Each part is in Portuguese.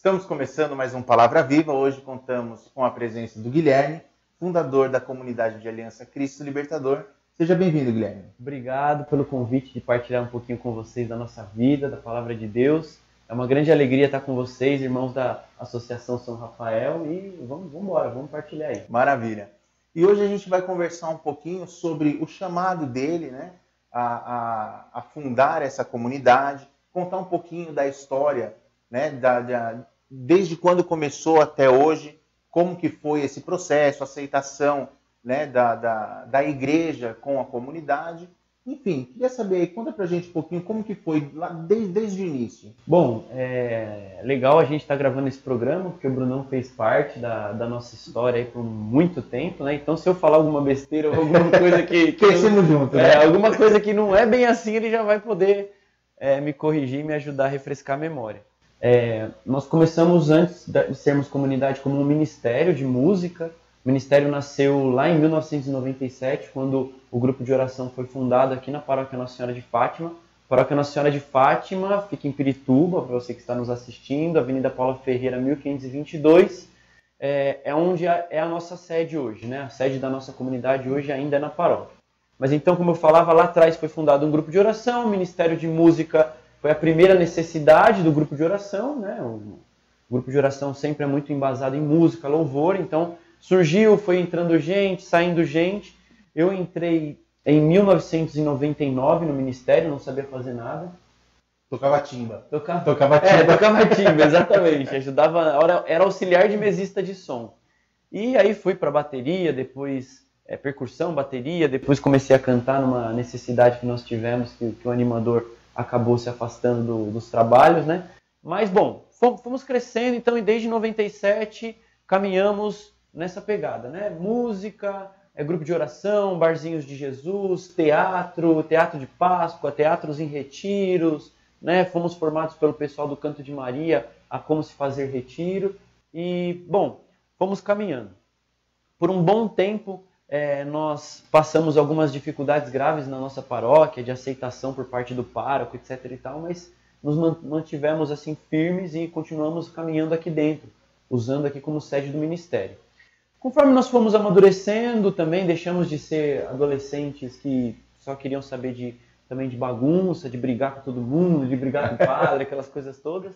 Estamos começando mais um Palavra Viva. Hoje contamos com a presença do Guilherme, fundador da comunidade de Aliança Cristo Libertador. Seja bem-vindo, Guilherme. Obrigado pelo convite de partilhar um pouquinho com vocês da nossa vida, da Palavra de Deus. É uma grande alegria estar com vocês, irmãos da Associação São Rafael, e vamos embora, vamos partilhar aí. Maravilha. E hoje a gente vai conversar um pouquinho sobre o chamado dele, né, a fundar essa comunidade, contar um pouquinho da história, né, desde quando começou até hoje, como que foi esse processo, a aceitação, né, da igreja com a comunidade. Enfim, queria saber, conta pra gente um pouquinho como que foi lá desde o início. Bom, é legal a gente estar gravando esse programa, porque o Brunão fez parte da nossa história aí por muito tempo, né? Então se eu falar alguma besteira ou alguma coisa que crescemos juntos, né? Alguma coisa que não é bem assim, ele já vai poder me corrigir e me ajudar a refrescar a memória. Nós começamos antes de sermos comunidade como um ministério de música. O ministério nasceu lá em 1997, quando o grupo de oração foi fundado aqui na Paróquia Nossa Senhora de Fátima. A Paróquia Nossa Senhora de Fátima fica em Pirituba, para você que está nos assistindo, Avenida Paula Ferreira, 1522. É onde é a nossa sede hoje, né? A sede da nossa comunidade hoje ainda é na paróquia. Mas então, como eu falava, lá atrás foi fundado um grupo de oração, o Ministério de Música foi a primeira necessidade do grupo de oração, né? O grupo de oração sempre é muito embasado em música, louvor, então surgiu, foi entrando gente, saindo gente. Eu entrei em 1999 no ministério, não sabia fazer nada. Tocava timba. Tocava timba, exatamente. Ajudava, era auxiliar de mesista de som. E aí fui para bateria, depois percussão, bateria, depois comecei a cantar numa necessidade que nós tivemos, que o animador acabou se afastando dos trabalhos, né? Mas, bom, fomos crescendo, então, e desde 97 caminhamos nessa pegada, né? Música, grupo de oração, barzinhos de Jesus, teatro de Páscoa, teatros em retiros, né? Fomos formados pelo pessoal do Canto de Maria a como se fazer retiro e, bom, fomos caminhando. Por um bom tempo, nós passamos algumas dificuldades graves na nossa paróquia, de aceitação por parte do pároco, etc. e tal, mas nos mantivemos assim firmes e continuamos caminhando aqui dentro, usando aqui como sede do ministério. Conforme nós fomos amadurecendo também, deixamos de ser adolescentes que só queriam saber também de bagunça, de brigar com todo mundo, de brigar com o padre, aquelas coisas todas.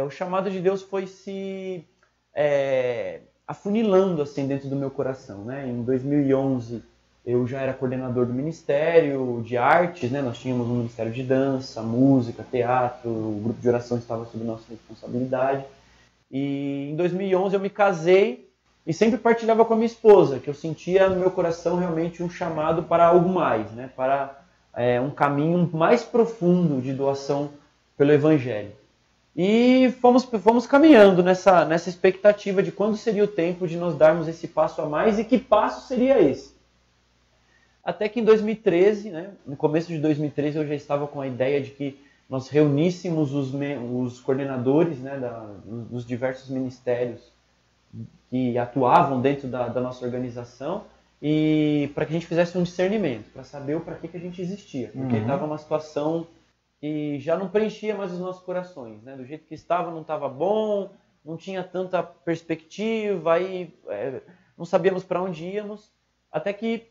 O chamado de Deus foi se afunilando assim dentro do meu coração, né? Em 2011 eu já era coordenador do Ministério de Artes, né? Nós tínhamos um Ministério de Dança, Música, Teatro, o grupo de oração estava sob nossa responsabilidade. E em 2011 eu me casei e sempre partilhava com a minha esposa, que eu sentia no meu coração realmente um chamado para algo mais, né? Para um caminho mais profundo de doação pelo Evangelho. E fomos caminhando nessa expectativa de quando seria o tempo de nós darmos esse passo a mais e que passo seria esse. Até que em 2013, né, no começo de 2013, eu já estava com a ideia de que nós reuníssemos os coordenadores, né, dos diversos ministérios que atuavam dentro da nossa organização e para que a gente fizesse um discernimento, para saber para que a gente existia. Porque estava uma situação que já não preenchia mais os nossos corações, né? Do jeito que estava, não estava bom, não tinha tanta perspectiva, aí não sabíamos para onde íamos, até que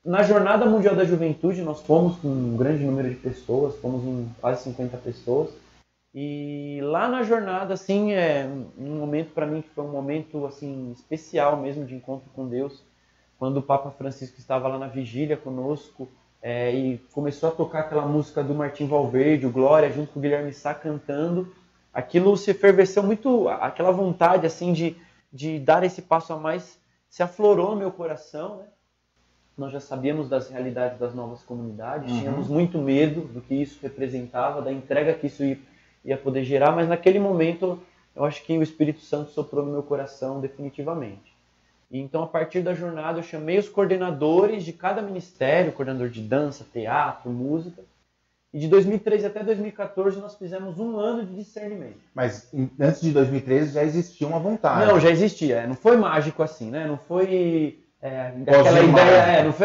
na Jornada Mundial da Juventude nós fomos com um grande número de pessoas, fomos em quase 50 pessoas, e lá na jornada, assim, um momento para mim que foi um momento assim especial mesmo de encontro com Deus, quando o Papa Francisco estava lá na vigília conosco, e começou a tocar aquela música do Martim Valverde, o Glória, junto com o Guilherme Sá cantando. Aquilo se efervesceu muito, aquela vontade assim de dar esse passo a mais se aflorou no meu coração, né? Nós já sabíamos das realidades das novas comunidades, tínhamos muito medo do que isso representava, da entrega que isso ia poder gerar, mas naquele momento eu acho que o Espírito Santo soprou no meu coração definitivamente. E então, a partir da jornada, eu chamei os coordenadores de cada ministério, coordenador de dança, teatro, música. E de 2013 até 2014, nós fizemos um ano de discernimento. Mas antes de 2013 já existia uma vontade. Não, já existia. Não foi mágico assim, né? Não foi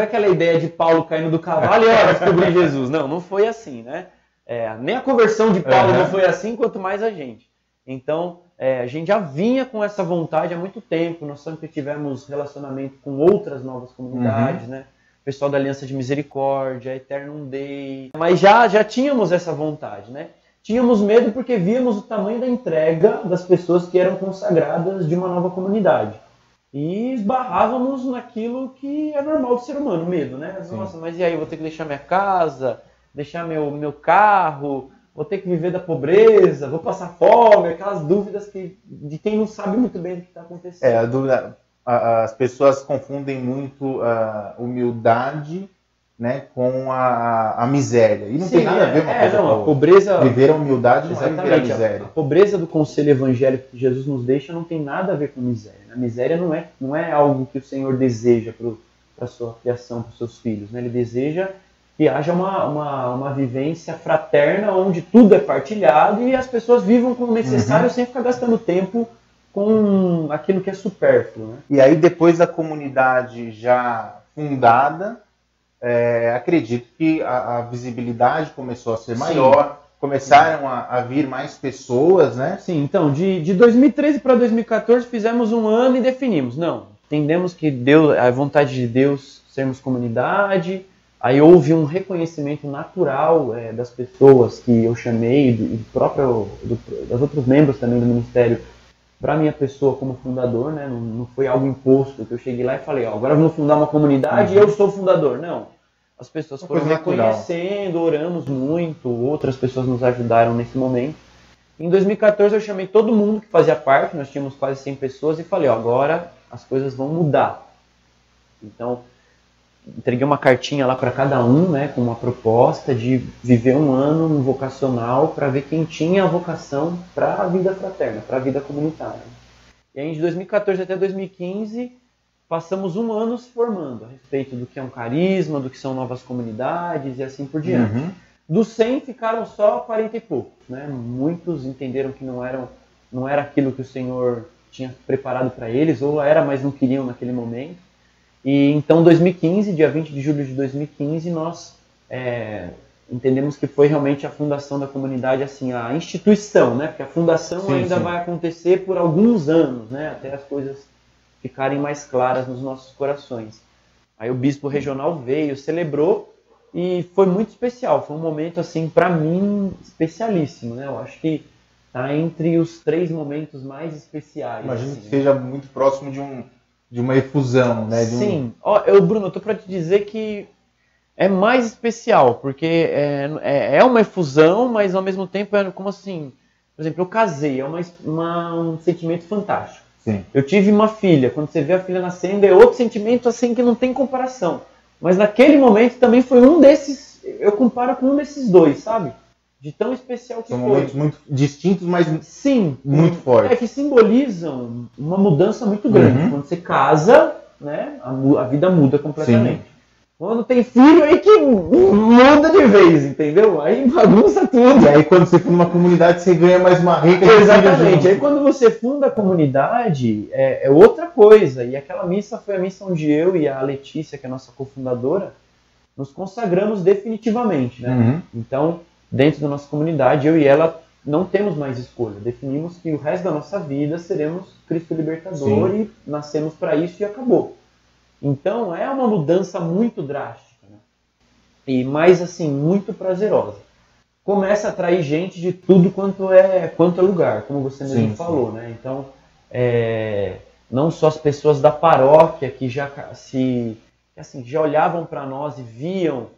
aquela ideia de Paulo caindo do cavalo e descobrir Jesus. Não foi assim, né? Nem a conversão de Paulo não foi assim, quanto mais a gente. Então, a gente já vinha com essa vontade há muito tempo. Nós sempre tivemos relacionamento com outras novas comunidades, né? O pessoal da Aliança de Misericórdia, Eternum Day. Mas já tínhamos essa vontade, né? Tínhamos medo porque víamos o tamanho da entrega das pessoas que eram consagradas de uma nova comunidade. E esbarrávamos naquilo que é normal do ser humano, medo, né? Nossa, mas e aí, eu vou ter que deixar minha casa, deixar meu carro, vou ter que viver da pobreza, vou passar fome, aquelas dúvidas de quem não sabe muito bem o que está acontecendo. A dúvida, as pessoas confundem muito a humildade, né, com a miséria. E não tem nada a ver uma coisa com a pobreza. Viver a humildade não é viver a miséria. A pobreza do conselho evangélico que Jesus nos deixa não tem nada a ver com miséria. A miséria não é algo que o Senhor deseja para a sua criação, para os seus filhos, né? Ele deseja que haja uma vivência fraterna onde tudo é partilhado e as pessoas vivam com o necessário sem ficar gastando tempo com aquilo que é supérfluo, né? E aí, depois da comunidade já fundada, acredito que a visibilidade começou a ser maior, começaram a vir mais pessoas, né? Sim, então, de 2013 para 2014 fizemos um ano e definimos. Não, entendemos que a vontade de Deus sermos comunidade. Aí houve um reconhecimento natural das pessoas que eu chamei, das outros membros também do ministério, para a minha pessoa como fundador, né? Não foi algo imposto, que eu cheguei lá e falei, agora vamos fundar uma comunidade e eu sou o fundador. Não, as pessoas foram reconhecendo, oramos muito, outras pessoas nos ajudaram nesse momento. Em 2014 eu chamei todo mundo que fazia parte, nós tínhamos quase 100 pessoas e falei, agora as coisas vão mudar. Então, entreguei uma cartinha lá para cada um, né, com uma proposta de viver um ano no vocacional para ver quem tinha a vocação para a vida fraterna, para a vida comunitária. E aí, de 2014 até 2015, passamos um ano se formando a respeito do que é um carisma, do que são novas comunidades e assim por diante. Dos 100 ficaram só 40 e poucos, né? Muitos entenderam que não era aquilo que o Senhor tinha preparado para eles, ou era, mas não queriam naquele momento. E então, 2015, dia 20 de julho de 2015, nós entendemos que foi realmente a fundação da comunidade, assim, a instituição, né? Porque a fundação ainda vai acontecer por alguns anos, né? Até as coisas ficarem mais claras nos nossos corações. Aí o bispo regional veio, celebrou e foi muito especial. Foi um momento, assim, para mim, especialíssimo, né? Eu acho que está entre os 3 momentos mais especiais. Imagino que seja muito próximo de uma efusão, né? Sim. Bruno, eu tô para te dizer que é mais especial, porque é uma efusão, mas ao mesmo tempo é como assim, por exemplo, eu casei, é um sentimento fantástico. Sim. Eu tive uma filha, quando você vê a filha nascendo é outro sentimento assim que não tem comparação. Mas naquele momento também foi um desses, eu comparo com um desses dois, sabe? De tão especial que São foi. momentos muito distintos, mas sim, muito fortes. Que simbolizam uma mudança muito grande. Quando você casa, né, a vida muda completamente. Sim. Quando tem filho, aí que muda de vez, entendeu? Aí bagunça tudo. E aí quando você funda uma comunidade, você ganha mais uma rica. Exatamente. Aí quando você funda a comunidade, é outra coisa. E aquela missa foi a missa onde eu e a Letícia, que é a nossa cofundadora, nos consagramos definitivamente, né? Então, dentro da nossa comunidade, eu e ela não temos mais escolha. Definimos que o resto da nossa vida seremos Cristo Libertador. Sim. E nascemos para isso e acabou. Então é uma mudança muito drástica, né? Mas assim, muito prazerosa. Começa a atrair gente de tudo quanto é lugar, como você mesmo falou, né? Então, não só as pessoas da paróquia que já olhavam para nós e viam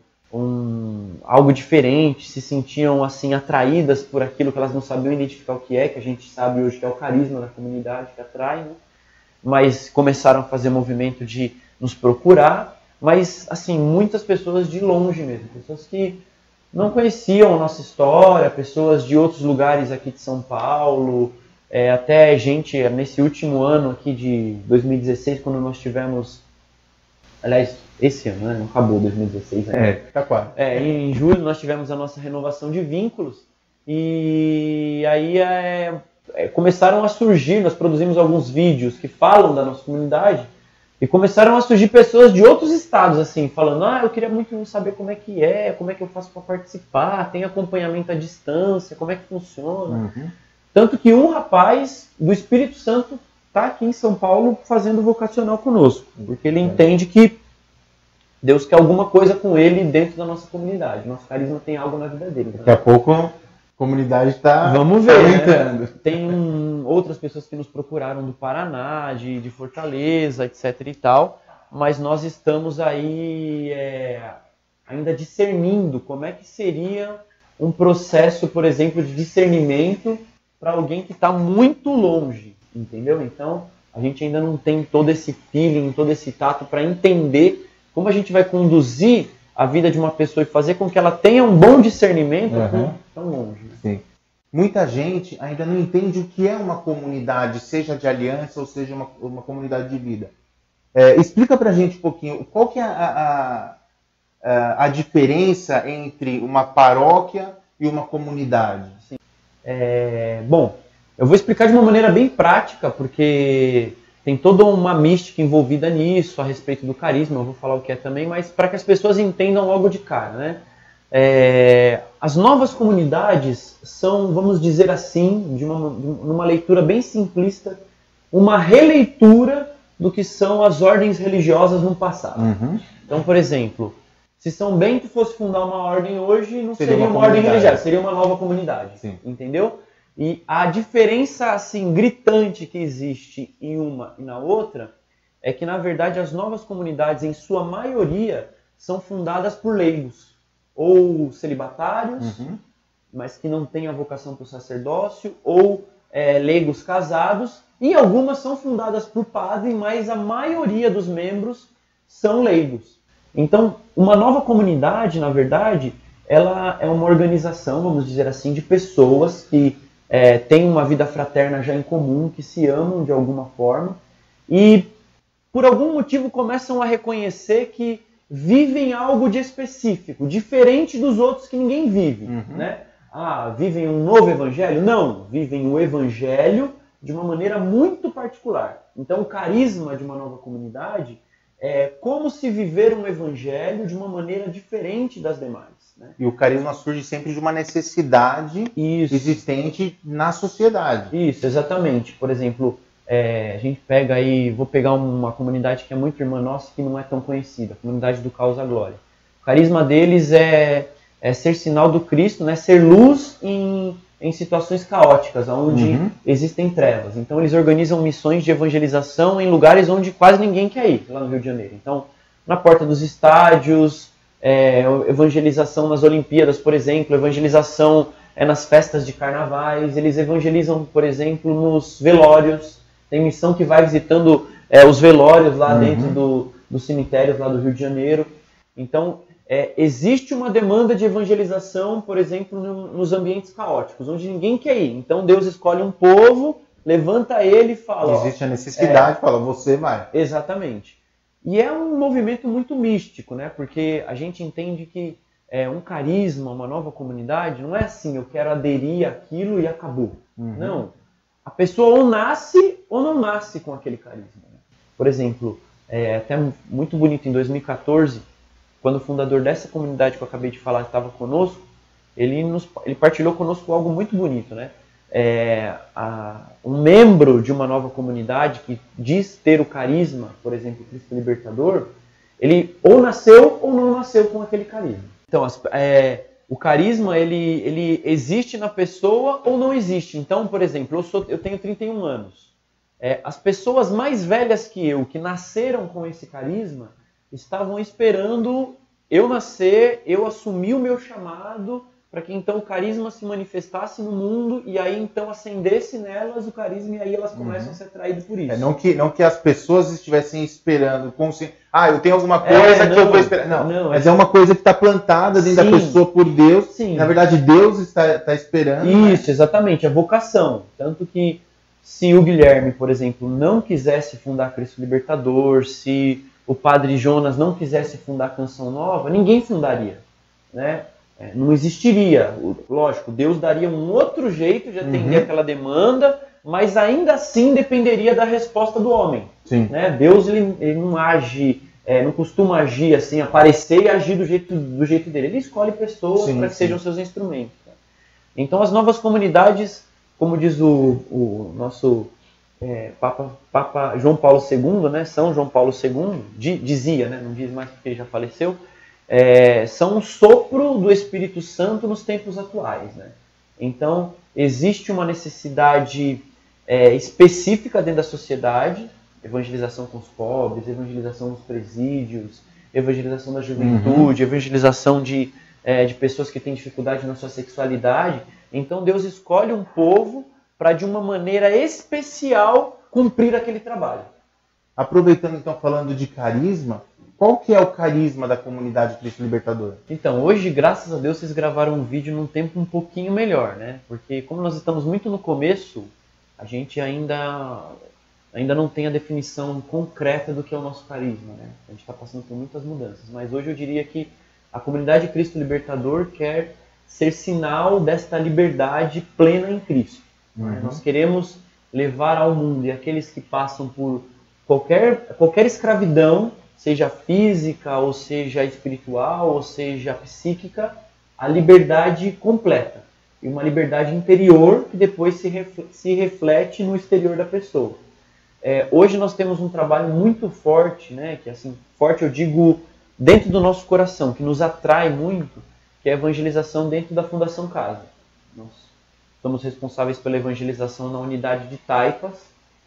algo diferente, se sentiam assim atraídas por aquilo que elas não sabiam identificar o que a gente sabe hoje que é o carisma da comunidade que atrai, né? Mas começaram a fazer movimento de nos procurar, mas assim, muitas pessoas de longe mesmo, pessoas que não conheciam a nossa história, pessoas de outros lugares aqui de São Paulo, até gente nesse último ano aqui de 2016, quando nós tivemos, aliás, esse ano, né? Não acabou 2016 ainda. Tá quase. Em julho nós tivemos a nossa renovação de vínculos, e aí começaram a surgir, nós produzimos alguns vídeos que falam da nossa comunidade, e começaram a surgir pessoas de outros estados, assim, falando, eu queria muito saber como é que eu faço para participar, tem acompanhamento à distância, como é que funciona. Tanto que um rapaz do Espírito Santo está aqui em São Paulo fazendo vocacional conosco, porque ele entende que Deus quer alguma coisa com ele dentro da nossa comunidade. Nosso carisma tem algo na vida dele. Daqui a pouco a comunidade está aumentando. Né? Tem outras pessoas que nos procuraram do Paraná, de Fortaleza, etc. e tal, mas nós estamos aí ainda discernindo como é que seria um processo, por exemplo, de discernimento para alguém que está muito longe, entendeu? Então, a gente ainda não tem todo esse feeling, todo esse tato para entender como a gente vai conduzir a vida de uma pessoa e fazer com que ela tenha um bom discernimento tão longe. Sim. Muita gente ainda não entende o que é uma comunidade, seja de aliança ou seja uma comunidade de vida. Explica pra gente um pouquinho, qual que é a diferença entre uma paróquia e uma comunidade? Sim. Bom, eu vou explicar de uma maneira bem prática, porque tem toda uma mística envolvida nisso, a respeito do carisma, eu vou falar o que é também, mas para que as pessoas entendam logo de cara, né? As novas comunidades são, vamos dizer assim, numa leitura bem simplista, uma releitura do que são as ordens religiosas no passado. Então, por exemplo, se São Bento fosse fundar uma ordem hoje, não seria uma ordem religiosa, seria uma nova comunidade. Sim. Entendeu? E a diferença assim gritante que existe em uma e na outra é que, na verdade, as novas comunidades, em sua maioria, são fundadas por leigos ou celibatários, mas que não têm a vocação para o sacerdócio, ou leigos casados, e algumas são fundadas por padre, mas a maioria dos membros são leigos. Então, uma nova comunidade, na verdade, ela é uma organização, vamos dizer assim, de pessoas que têm uma vida fraterna já em comum, que se amam de alguma forma, e por algum motivo começam a reconhecer que vivem algo de específico, diferente dos outros que ninguém vive, né? Vivem um novo evangelho? Não, vivem o evangelho de uma maneira muito particular. Então, o carisma de uma nova comunidade é como se viver um evangelho de uma maneira diferente das demais, né? E o carisma surge sempre de uma necessidade existente na sociedade. Isso, exatamente. Por exemplo, a gente pega aí, vou pegar uma comunidade que é muito irmã nossa, que não é tão conhecida, a comunidade do Causa Glória. O carisma deles é ser sinal do Cristo, né? Ser luz em situações caóticas, onde existem trevas. Então eles organizam missões de evangelização em lugares onde quase ninguém quer ir, lá no Rio de Janeiro. Então, na porta dos estádios, evangelização nas Olimpíadas, por exemplo, evangelização nas festas de carnavais, eles evangelizam, por exemplo, nos velórios. Tem missão que vai visitando os velórios lá dentro dos cemitérios lá do Rio de Janeiro. Então, existe uma demanda de evangelização, por exemplo, nos ambientes caóticos, onde ninguém quer ir. Então Deus escolhe um povo, levanta ele e fala... Existe a necessidade, fala, você vai. Exatamente. E é um movimento muito místico, né? Porque a gente entende que um carisma, uma nova comunidade, não é assim, eu quero aderir àquilo e acabou. Não. A pessoa ou nasce ou não nasce com aquele carisma. Né? Por exemplo, até muito bonito, em 2014... quando o fundador dessa comunidade que eu acabei de falar estava conosco, ele partilhou conosco algo muito bonito, né? Um membro de uma nova comunidade que diz ter o carisma, por exemplo, Cristo Libertador, ele ou nasceu ou não nasceu com aquele carisma. Então, o carisma, ele existe na pessoa ou não existe. Então, por exemplo, eu tenho 31 anos. As pessoas mais velhas que eu, que nasceram com esse carisma, estavam esperando eu nascer, eu assumir o meu chamado, para que então o carisma se manifestasse no mundo e aí então acendesse nelas o carisma e aí elas começam a ser atraídas por isso. Não que as pessoas estivessem esperando, eu tenho alguma coisa que eu vou esperar. Não, mas é uma coisa que está plantada dentro da pessoa por Deus. Sim. Na verdade, Deus está esperando. Isso, exatamente, a vocação. Tanto que se o Guilherme, por exemplo, não quisesse fundar Cristo Libertador, se o Padre Jonas não quisesse fundar Canção Nova, ninguém fundaria, né? Não existiria. Lógico, Deus daria um outro jeito de atender aquela demanda, mas ainda assim dependeria da resposta do homem. Sim. Né? Deus ele não age, não costuma agir assim, aparecer e agir do jeito dele. Ele escolhe pessoas para que sejam seus instrumentos. Então as novas comunidades como diz o nosso Papa João Paulo II, né, São João Paulo II, dizia, né, não diz mais porque ele já faleceu, são um sopro do Espírito Santo nos tempos atuais. Né? Então, existe uma necessidade específica dentro da sociedade, evangelização com os pobres, evangelização nos presídios, evangelização da juventude, evangelização de pessoas que têm dificuldade na sua sexualidade. Então, Deus escolhe um povo para, de uma maneira especial, cumprir aquele trabalho. Aproveitando, então, falando de carisma, qual que é o carisma da comunidade Cristo Libertador? Então, hoje, graças a Deus, vocês gravaram um vídeo num tempo um pouquinho melhor, né? Porque como nós estamos muito no começo, a gente ainda não tem a definição concreta do que é o nosso carisma, né? A gente está passando por muitas mudanças. Mas hoje eu diria que a comunidade Cristo Libertador quer ser sinal desta liberdade plena em Cristo. Nós queremos levar ao mundo e aqueles que passam por qualquer escravidão, seja física, ou seja espiritual, ou seja psíquica, a liberdade completa. E uma liberdade interior que depois se reflete no exterior da pessoa. Hoje nós temos um trabalho muito forte, né, que assim, forte eu digo dentro do nosso coração, que nos atrai muito, que é a evangelização dentro da Fundação Casa. Nós somos responsáveis pela evangelização na unidade de Taipas,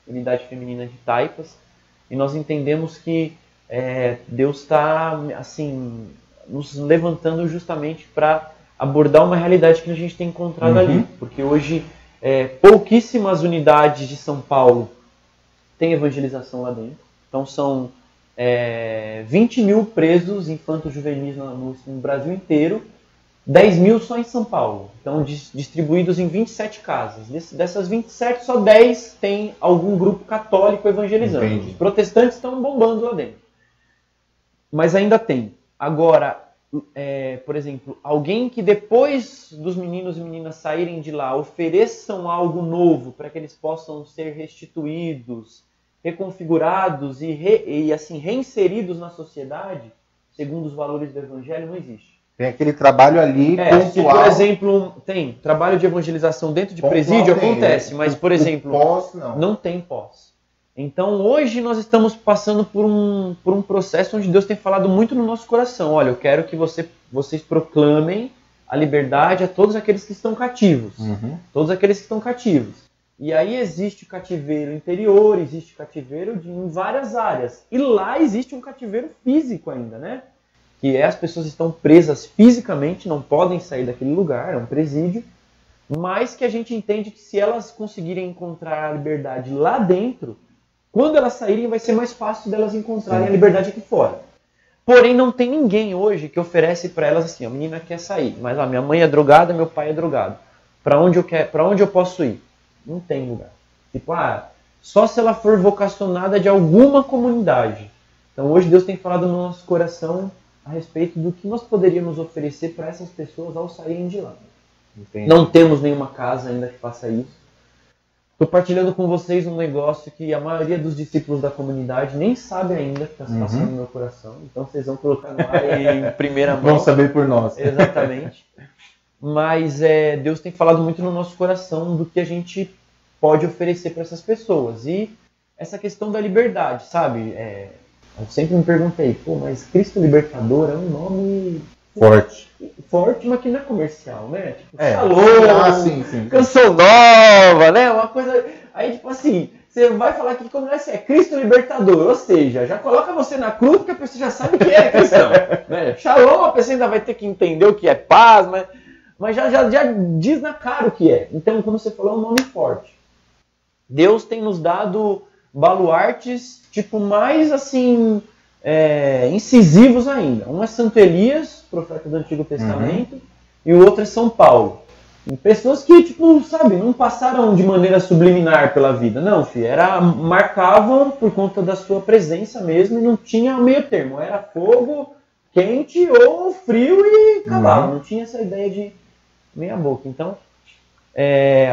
unidade feminina de Taipas, e nós entendemos que Deus está assim, nos levantando justamente para abordar uma realidade que a gente tem encontrado ali. Porque hoje pouquíssimas unidades de São Paulo têm evangelização lá dentro. Então são 20 mil presos infanto-juvenis no Brasil inteiro, 10 mil só em São Paulo. Então distribuídos em 27 casas. Dessas 27, só 10 tem algum grupo católico evangelizando. Entendi. Os protestantes estão bombando lá dentro. Mas ainda tem. Agora, por exemplo, alguém que depois dos meninos e meninas saírem de lá ofereçam algo novo para que eles possam ser restituídos, reconfigurados e assim, reinseridos na sociedade, segundo os valores do Evangelho, não existe. Tem aquele trabalho ali pontual. Se, por exemplo, tem trabalho de evangelização dentro de presídio, acontece, mas, por exemplo, não tem pós. Então, hoje nós estamos passando por um processo onde Deus tem falado muito no nosso coração. Olha, eu quero que vocês proclamem a liberdade a todos aqueles que estão cativos. Todos aqueles que estão cativos. E aí existe cativeiro interior, existe cativeiro em várias áreas. E lá existe um cativeiro físico ainda, né? Que as pessoas estão presas fisicamente, não podem sair daquele lugar, é um presídio. Mas que a gente entende que se elas conseguirem encontrar a liberdade lá dentro, quando elas saírem, vai ser mais fácil delas encontrarem a liberdade aqui fora. Porém, não tem ninguém hoje que oferece para elas assim, a menina quer sair, mas minha mãe é drogada, meu pai é drogado. Para onde eu posso ir? Não tem lugar. Tipo, só se ela for vocacionada de alguma comunidade. Então, hoje Deus tem falado no nosso coração a respeito do que nós poderíamos oferecer para essas pessoas ao saírem de lá. Entendi. Não temos nenhuma casa ainda que faça isso. Estou partilhando com vocês um negócio que a maioria dos discípulos da comunidade nem sabe ainda que está se passando no meu coração. Então vocês vão colocar no ar em primeira mão. Vão saber por nós. Exatamente. Mas Deus tem falado muito no nosso coração do que a gente pode oferecer para essas pessoas. E essa questão da liberdade, sabe? Eu sempre me perguntei, mas Cristo Libertador é um nome forte, mas que não é comercial, né? Tipo, Shalom, sim. Canção Nova, né? Uma coisa... Aí, tipo assim, você vai falar que como é Cristo Libertador, ou seja, já coloca você na cruz porque a pessoa já sabe que é cristão. Né? Shalom, a pessoa ainda vai ter que entender o que é paz, mas já diz na cara o que é. Então, como você falou, é um nome forte. Deus tem nos dado baluartes, tipo, mais assim... incisivos ainda. Um é Santo Elias, profeta do Antigo Testamento, e o outro é São Paulo. E pessoas que, tipo, sabe, não passaram de maneira subliminar pela vida. Não, filho, marcavam por conta da sua presença mesmo e não tinha meio termo. Era fogo, quente ou frio e acabava. Não tinha essa ideia de meia boca. Então,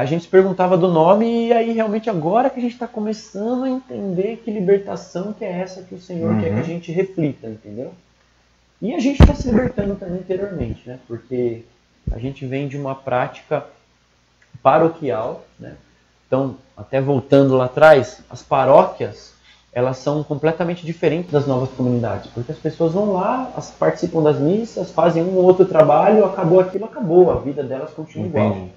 a gente se perguntava do nome e aí realmente agora que a gente está começando a entender que libertação que é essa que o Senhor quer que a gente reflita, entendeu? E a gente está se libertando também interiormente, né? Porque a gente vem de uma prática paroquial, né? Então, até voltando lá atrás, as paróquias, elas são completamente diferentes das novas comunidades, porque as pessoas vão lá, participam das missas, fazem um ou outro trabalho, acabou aquilo, acabou, a vida delas continua igual.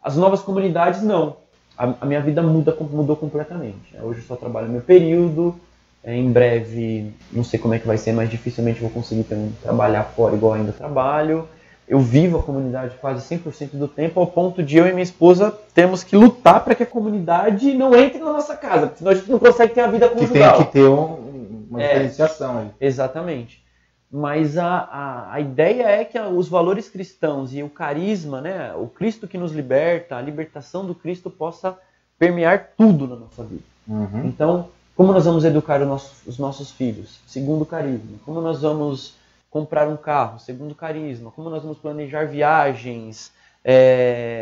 As novas comunidades, não. A minha vida mudou completamente. Hoje eu só trabalho meu período, em breve, não sei como é que vai ser, mas dificilmente vou conseguir também trabalhar fora igual ainda trabalho. Eu vivo a comunidade quase 100% do tempo, ao ponto de eu e minha esposa temos que lutar para que a comunidade não entre na nossa casa, porque senão a gente não consegue ter a vida conjugal. Que tem que ter uma diferenciação aí. Exatamente. Mas a ideia é que os valores cristãos e o carisma, né, o Cristo que nos liberta, a libertação do Cristo possa permear tudo na nossa vida. Uhum. Então, como nós vamos educar os nossos filhos? Segundo o carisma. Como nós vamos comprar um carro? Segundo o carisma. Como nós vamos planejar viagens?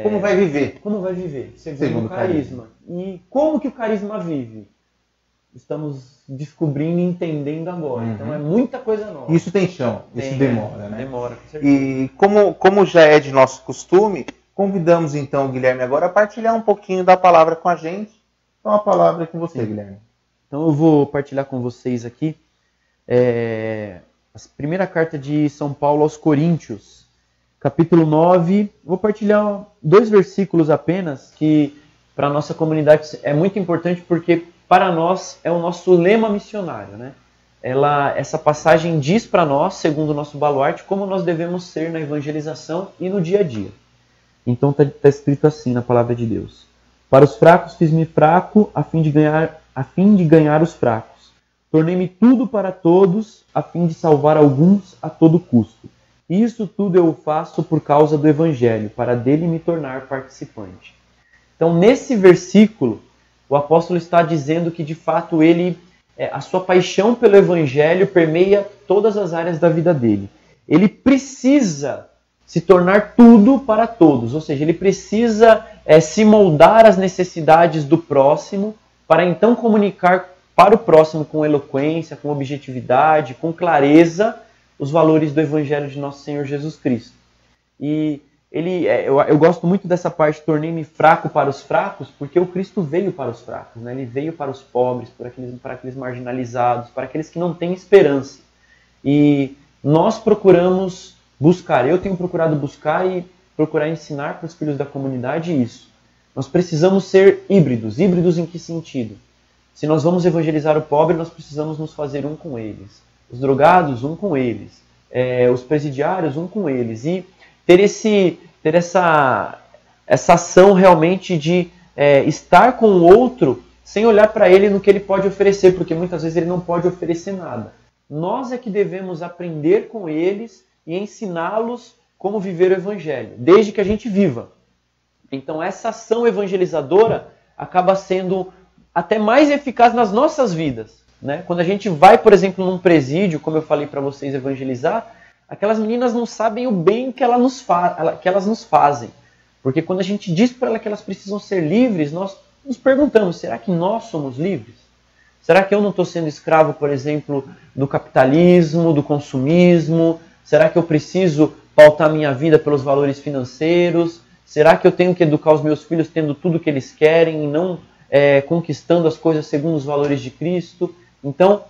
Como vai viver? Como vai viver? Segundo o carisma. E como que o carisma vive? Estamos descobrindo e entendendo agora. Então é muita coisa nova. Isso tem chão, isso demora, né? Demora, com certeza. E como já é de nosso costume, convidamos então o Guilherme agora a partilhar um pouquinho da palavra com a gente. Então a palavra é com você, Guilherme. Então eu vou partilhar com vocês aqui a primeira carta de São Paulo aos Coríntios, capítulo 9. Vou partilhar 2 versículos apenas, que para a nossa comunidade é muito importante porque para nós é o nosso lema missionário, né? Essa passagem diz para nós, segundo o nosso baluarte, como nós devemos ser na evangelização e no dia a dia. Então está escrito assim na palavra de Deus: para os fracos fiz-me fraco, a fim de ganhar os fracos. Tornei-me tudo para todos, a fim de salvar alguns a todo custo. E isso tudo eu faço por causa do Evangelho, para dele me tornar participante. Então, nesse versículo, o apóstolo está dizendo que, de fato, a sua paixão pelo Evangelho permeia todas as áreas da vida dele. Ele precisa se tornar tudo para todos, ou seja, ele precisa se moldar às necessidades do próximo para então comunicar para o próximo com eloquência, com objetividade, com clareza, os valores do Evangelho de nosso Senhor Jesus Cristo. E eu gosto muito dessa parte, tornei-me fraco para os fracos, porque o Cristo veio para os fracos, né? Ele veio para os pobres, para aqueles marginalizados, para aqueles que não têm esperança. E nós procuramos buscar, eu tenho procurado buscar e procurar ensinar para os filhos da comunidade isso. Nós precisamos ser híbridos. Híbridos em que sentido? Se nós vamos evangelizar o pobre, nós precisamos nos fazer um com eles. Os drogados, um com eles. Os presidiários, um com eles. E ter essa ação realmente de estar com o outro sem olhar para ele no que ele pode oferecer, porque muitas vezes ele não pode oferecer nada. Nós é que devemos aprender com eles e ensiná-los como viver o Evangelho, desde que a gente viva. Então essa ação evangelizadora acaba sendo até mais eficaz nas nossas vidas, né? Quando a gente vai, por exemplo, num presídio, como eu falei para vocês, evangelizar, aquelas meninas não sabem o bem que elas nos fazem. Porque quando a gente diz para elas que elas precisam ser livres, nós nos perguntamos, será que nós somos livres? Será que eu não estou sendo escravo, por exemplo, do capitalismo, do consumismo? Será que eu preciso pautar minha vida pelos valores financeiros? Será que eu tenho que educar os meus filhos tendo tudo o que eles querem e não conquistando as coisas segundo os valores de Cristo? Então,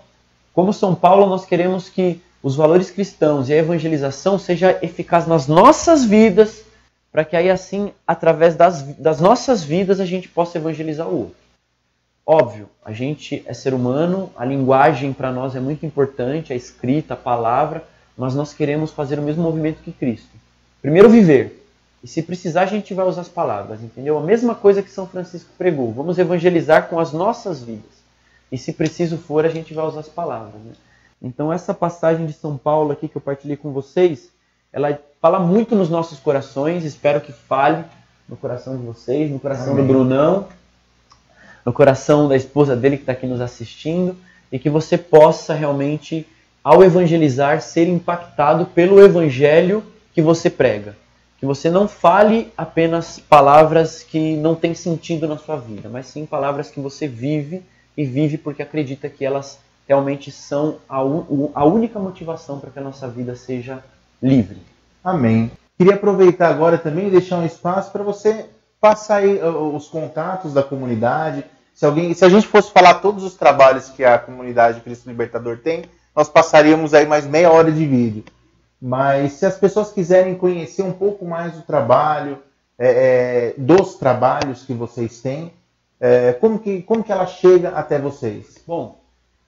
como São Paulo, nós queremos que os valores cristãos e a evangelização seja eficaz nas nossas vidas, para que aí assim, através das nossas vidas, a gente possa evangelizar o outro. Óbvio, a gente é ser humano, a linguagem para nós é muito importante, a escrita, a palavra, mas nós queremos fazer o mesmo movimento que Cristo. Primeiro viver. E se precisar, a gente vai usar as palavras, entendeu? A mesma coisa que São Francisco pregou. Vamos evangelizar com as nossas vidas. E se preciso for, a gente vai usar as palavras, né? Então essa passagem de São Paulo aqui que eu partilhei com vocês, ela fala muito nos nossos corações. Espero que fale no coração de vocês, no coração Amém. Do Brunão, no coração da esposa dele que está aqui nos assistindo. E que você possa realmente, ao evangelizar, ser impactado pelo evangelho que você prega. Que você não fale apenas palavras que não têm sentido na sua vida, mas sim palavras que você vive e vive porque acredita que elas realmente são a única motivação para que a nossa vida seja livre. Amém. Queria aproveitar agora também e deixar um espaço para você passa aí os contatos da comunidade. Se a gente fosse falar todos os trabalhos que a comunidade Cristo Libertador tem, nós passaríamos aí mais meia hora de vídeo. Mas se as pessoas quiserem conhecer um pouco mais do trabalho, dos trabalhos que vocês têm, como que ela chega até vocês? Bom,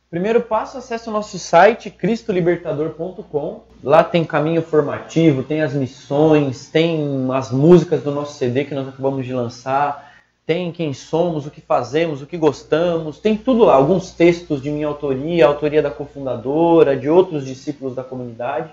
primeiro passo, acesse o nosso site, cristolibertador.com. Lá tem caminho formativo, tem as missões, tem as músicas do nosso CD que nós acabamos de lançar, tem quem somos, o que fazemos, o que gostamos, tem tudo lá. Alguns textos de minha autoria, a autoria da cofundadora, de outros discípulos da comunidade.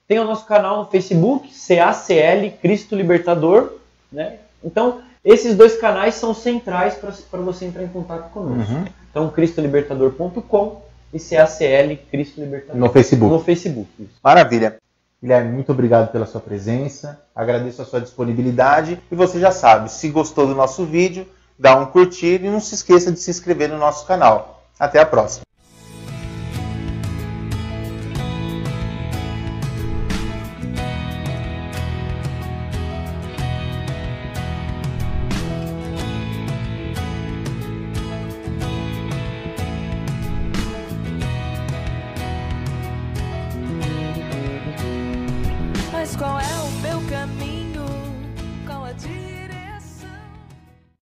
Tem o nosso canal no Facebook, CACL Cristo Libertador, né? Então, esses dois canais são centrais para você entrar em contato conosco. Uhum. Então, cristolibertador.com e CACL Cristo Libertador. No Facebook. No Facebook. Isso. Maravilha. Guilherme, muito obrigado pela sua presença, agradeço a sua disponibilidade e você já sabe, se gostou do nosso vídeo, dá um curtir e não se esqueça de se inscrever no nosso canal. Até a próxima.